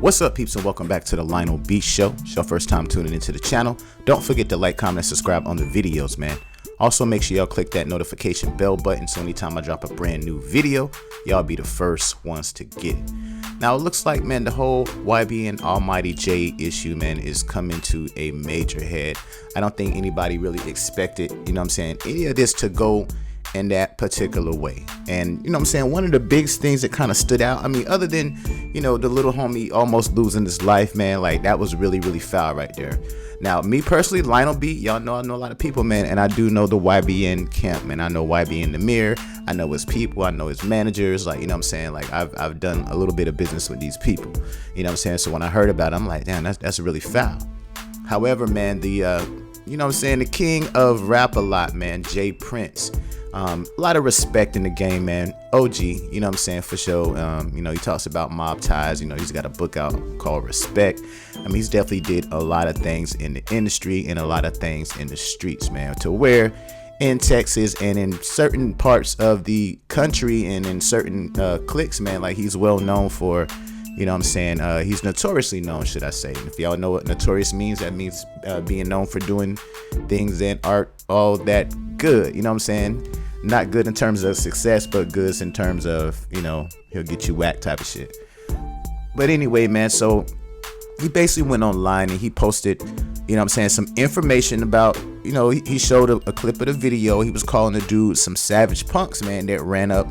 What's up, peeps, and welcome back to the Lionel Beat Show. It's your first time tuning into the channel. Don't forget to like, comment, and subscribe on the videos, man. Also, make sure y'all click that notification bell button so anytime I drop a brand new video, y'all be the first ones to get it. Now, it looks like, man, the whole YBN Almighty J issue, man, is coming to a major head. I don't think anybody really expected, any of this to go in that particular way. And one of the biggest things that kind of stood out, other than the little homie almost losing his life, man, like that was really foul right there. Now, me personally, Lionel B, y'all know I know a lot of people, man, and I do know the YBN camp, man. I know YBN the Mirror, I know his people, I know his managers, like I've done a little bit of business with these people, so when I heard about it, I'm like, damn, that's really foul. However, man, the king of rap a lot, man, Jay Prince, a lot of respect in the game, man. OG, for sure. He talks about mob ties. He's got a book out called Respect. He's definitely did a lot of things in the industry and a lot of things in the streets, man, to where in Texas and in certain parts of the country and in certain cliques, man, like he's well known for, he's notoriously known, should I say. And if y'all know what notorious means, that means being known for doing things that aren't all that good, Not good in terms of success, but good in terms of, he'll get you whacked type of shit. But anyway, man, so he basically went online and he posted, some information about, he showed a clip of the video. He was calling the dude some savage punks, man, that ran up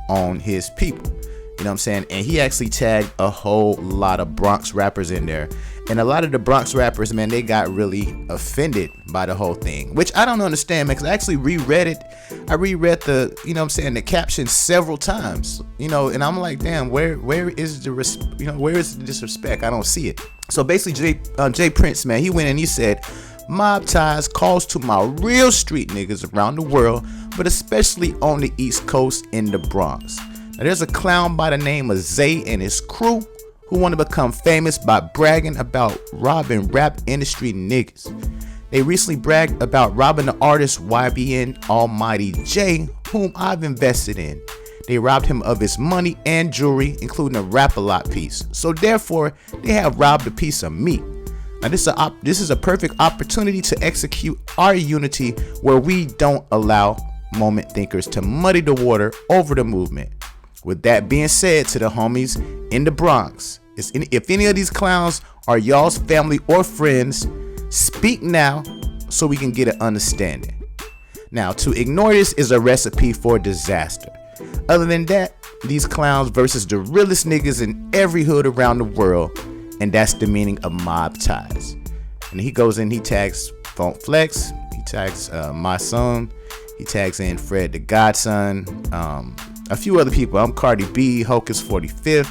on his people. And he actually tagged a whole lot of Bronx rappers in there. And a lot of the Bronx rappers, man, they got really offended by the whole thing, which I don't understand, man, because I actually reread it. I reread the, the caption several times, and I'm like, damn, where is the, where is the disrespect? I don't see it. So basically, Jay Prince, man, he went and he said, mob ties calls to my real street niggas around the world, but especially on the East Coast in the Bronx. Now, there's a clown by the name of Zay and his crew who want to become famous by bragging about robbing rap industry niggas. They recently bragged about robbing the artist YBN Almighty J, whom I've invested in. They robbed him of his money and jewelry, including a Rap-A-Lot piece. So therefore, they have robbed a piece of me. Now, this is a perfect opportunity to execute our unity where we don't allow moment thinkers to muddy the water over the movement. With that being said, to the homies in the Bronx, if any of these clowns are y'all's family or friends, speak now so we can get an understanding. Now, to ignore this is a recipe for disaster. Other than that, these clowns versus the realest niggas in every hood around the world, and that's the meaning of mob ties. And he goes in, he tags Funk Flex, he tags my son, he tags in Fred the Godson, a few other people. I'm Cardi B, Hocus 45th,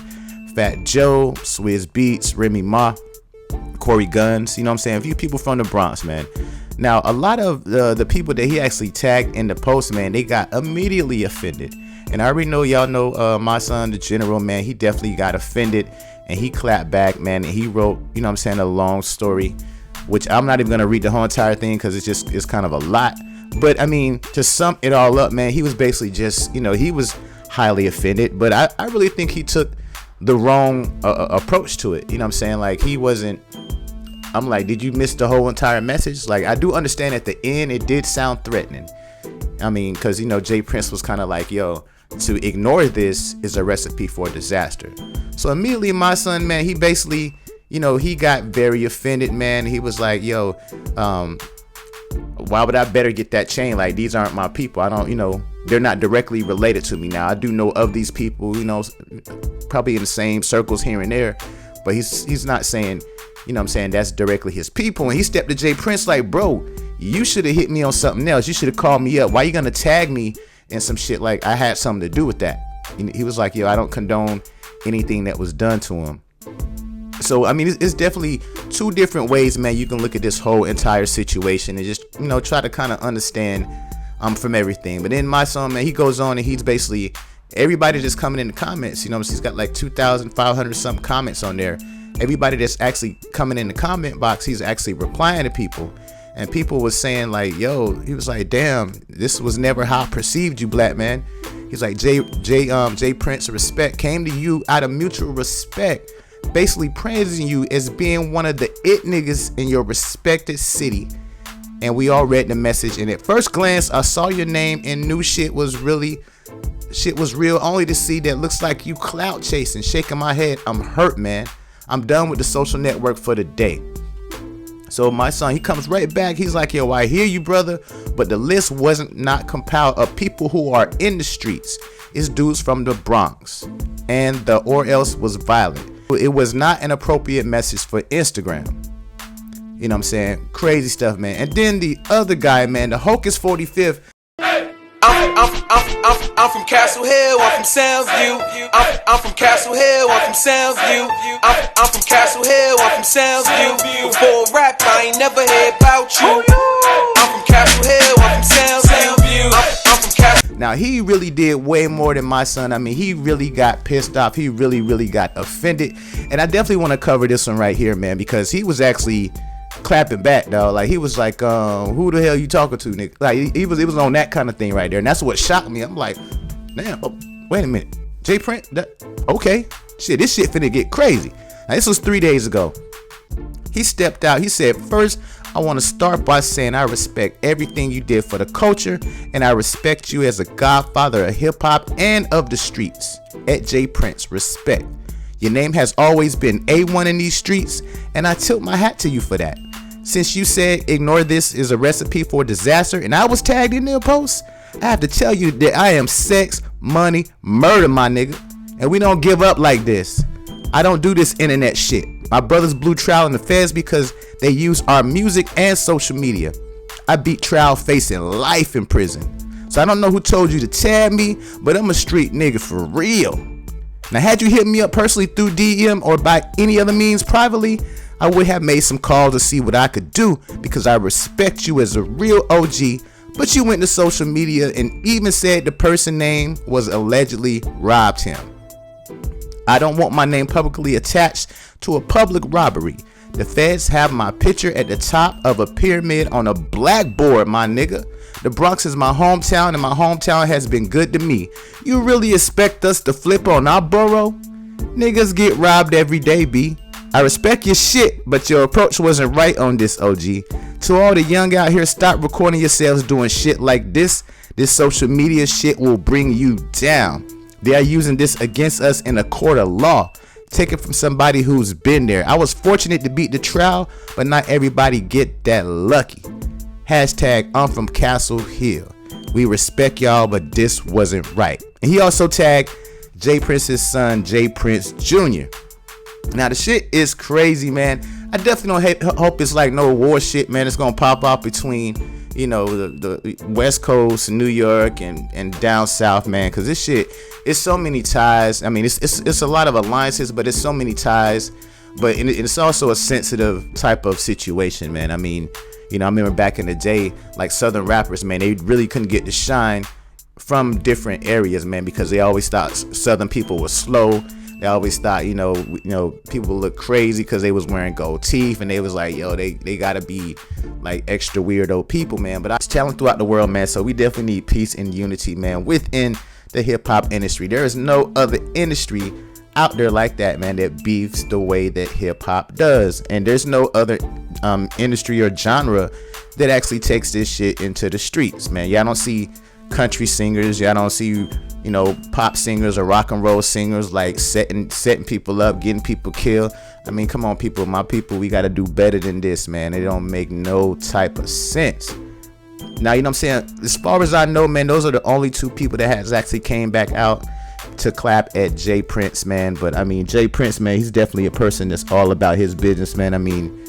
Fat Joe, Swizz Beats, Remy Ma, Corey Guns, a few people from the Bronx, man. Now, a lot of the people that he actually tagged in the post, man, they got immediately offended. And I already know y'all know my son, the General, man, he definitely got offended and he clapped back, man, and he wrote, a long story, which I'm not even going to read the whole entire thing because it's kind of a lot. But to sum it all up, man, he was basically just, he was highly offended. But I really think he took the wrong approach to it. Like he wasn't. I'm like, did you miss the whole entire message? Like, I do understand at the end it did sound threatening. Because Jay Prince was kind of like, yo, to ignore this is a recipe for disaster. So immediately, my son, man, he basically, he got very offended, man. He was like, yo, why would I better get that chain? Like, these aren't my people. I don't, they're not directly related to me. Now, I do know of these people, probably in the same circles here and there, but he's not saying, that's directly his people. And he stepped to Jay Prince like, bro, you should have hit me on something else. You should have called me up. Why you gonna tag me in some shit like I had something to do with that? He was like, yo, I don't condone anything that was done to him. So, it's definitely two different ways, man, you can look at this whole entire situation and just, try to kind of understand from everything. But then my son, man, he goes on and he's basically, everybody just coming in the comments, he's got like 2,500 something comments on there. Everybody that's actually coming in the comment box, he's actually replying to people. And people was saying like, yo, he was like, damn, this was never how I perceived you, black man. He's like, Jay Prince, respect came to you out of mutual respect. basically praising you as being one of the it niggas in your respected city. And we all read the message, and at first glance I saw your name and knew shit was real, only to see that looks like you clout chasing. Shaking my head, I'm hurt, man. I'm done with the social network for the day. So my son, he comes right back. He's like, yo, I hear you, brother, but the list wasn't not compiled of people who are in the streets. It's dudes from the Bronx, and the or else was violent. It was not an appropriate message for Instagram. You know what I'm saying? Crazy stuff, man. And then the other guy, man, the Hocus 45th. I'm from Castle Hill, I'm from Soundsview. I'm from Castle Hill, I'm from Soundsview. I'm from Castle Hill, I'm from Soundsview. Before rap, I ain't never heard about you. I'm from Castle Hill, I'm from Soundsview. I'm from Castle. Now, he really did way more than my son. I mean, he really got pissed off. He really got offended. And I definitely want to cover this one right here, man, because he was actually clapping back, dog. Like, he was like, who the hell you talking to, nigga? Like, he was on that kind of thing right there. And that's what shocked me. I'm like, damn, oh, wait a minute. J Print? Okay. Shit, this shit finna get crazy. Now, this was 3 days ago. He stepped out. He said, first, I want to start by saying I respect everything you did for the culture, and I respect you as a godfather of hip-hop and of the streets. At J Prince, respect. Your name has always been A1 in these streets, and I tilt my hat to you for that. Since you said ignore this is a recipe for disaster, and I was tagged in their post, I have to tell you that I am sex, money, murder, my nigga. And we don't give up like this. I don't do this internet shit. My brothers blew trial in the feds because they use our music and social media. I beat trial facing life in prison. So I don't know who told you to tag me, but I'm a street nigga for real. Now, had you hit me up personally through DM or by any other means privately, I would have made some calls to see what I could do because I respect you as a real OG. But you went to social media and even said the person name was allegedly robbed him. I don't want my name publicly attached to a public robbery. The feds have my picture at the top of a pyramid on a blackboard, my nigga. The Bronx is my hometown, and my hometown has been good to me. You really expect us to flip on our borough? Niggas get robbed every day, B. I respect your shit, but your approach wasn't right on this, OG. To all the young out here, stop recording yourselves doing shit like this. This social media shit will bring you down. They are using this against us in a court of law. Take it from somebody who's been there. I was fortunate to beat the trial, but not everybody get that lucky. Hashtag I'm from Castle Hill. We respect y'all, but this wasn't right. And he also tagged J Prince's son, J Prince Jr. Now, the shit is crazy, man. I definitely don't hope it's like no war shit, man. It's gonna pop off between, you know, the West Coast, New York, and down south, man. Cause this shit, it's so many ties. I mean, it's a lot of alliances, but it's so many ties. But it's also a sensitive type of situation, man. I mean, you know, I remember back in the day, like Southern rappers, man, they really couldn't get the shine from different areas, man, because they always thought Southern people were slow. They always thought, you know, people look crazy because they was wearing gold teeth, and they was like, yo, they gotta be like extra weirdo people, man. But it's challenged throughout the world, man. So we definitely need peace and unity, man, within the hip hop industry. There is no other industry out there like that, man, that beefs the way that hip hop does. And there's no other industry or genre that actually takes this shit into the streets, man. Y'all don't see country singers, y'all don't see, you know, pop singers or rock and roll singers like setting people up, getting people killed. I mean, come on, people, my people, we got to do better than this, man. It don't make no type of sense. Now, you know what I'm saying? As far as I know, man, those are the only two people that has actually came back out to clap at J Prince, man. But I mean, J Prince, man, he's definitely a person that's all about his business, man. I mean,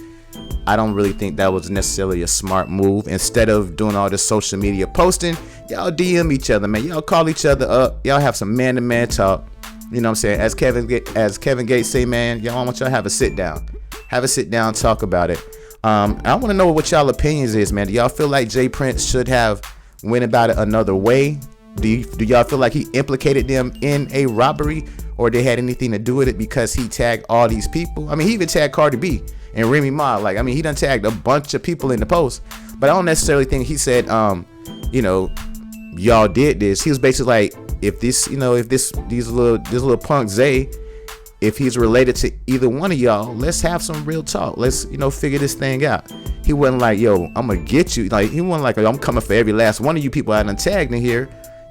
I don't really think that was necessarily a smart move. Instead of doing all this social media posting, y'all DM each other, man. Y'all call each other up. Y'all have some man-to-man talk. You know what I'm saying? As Kevin Gates say, man, y'all want y'all have a sit down. Have a sit down, talk about it. I want to know what y'all opinions is, man. Do y'all feel like J Prince should have went about it another way? Do y'all feel like he implicated them in a robbery, or they had anything to do with it because he tagged all these people? I mean, he even tagged Cardi B and Remy Ma. Like, I mean, he done tagged a bunch of people in the post, but I don't necessarily think he said, you know, y'all did this. He was basically like, if this little punk Zay, if he's related to either one of y'all, let's have some real talk. Let's, figure this thing out. He wasn't like, yo, I'm gonna get you. Like, he wasn't like, I'm coming for every last one of you people I done tagged in here.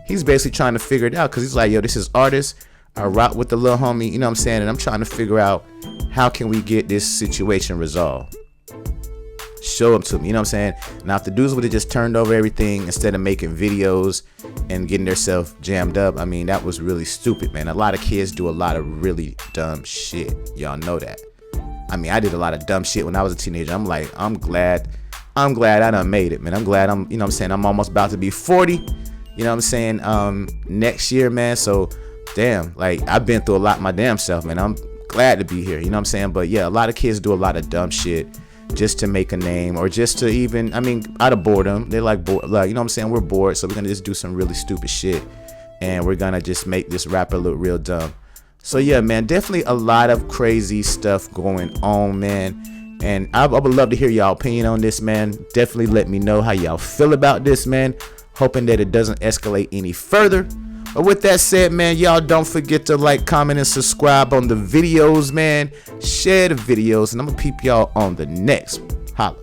He's basically trying to figure it out, because he's like, yo, this is artist. I rock with the little homie, you know what I'm saying? And I'm trying to figure out how can we get this situation resolved. Show them to me, you know what I'm saying? Now, if the dudes would have just turned over everything instead of making videos and getting themselves jammed up, I mean, that was really stupid, man. A lot of kids do a lot of really dumb shit. Y'all know that. I mean, I did a lot of dumb shit when I was a teenager. I'm like, I'm glad I done made it, man. I'm glad I'm, you know what I'm saying? I'm almost about to be 40, you know what I'm saying? Next year, man. So, damn, like, I've been through a lot my damn self, man. I'm glad to be here, you know what I'm saying? But yeah, a lot of kids do a lot of dumb shit just to make a name, or just to even, I mean, out of boredom. They like, you know what I'm saying? We're bored, so we're gonna just do some really stupid shit, and we're gonna just make this rapper look real dumb. So yeah, man, definitely a lot of crazy stuff going on, man. And I would love to hear y'all opinion on this, man. Definitely let me know how y'all feel about this, man. Hoping that it doesn't escalate any further. But with that said, man, y'all don't forget to like, comment, and subscribe on the videos, man. Share the videos, and I'm gonna peep y'all on the next. Holla.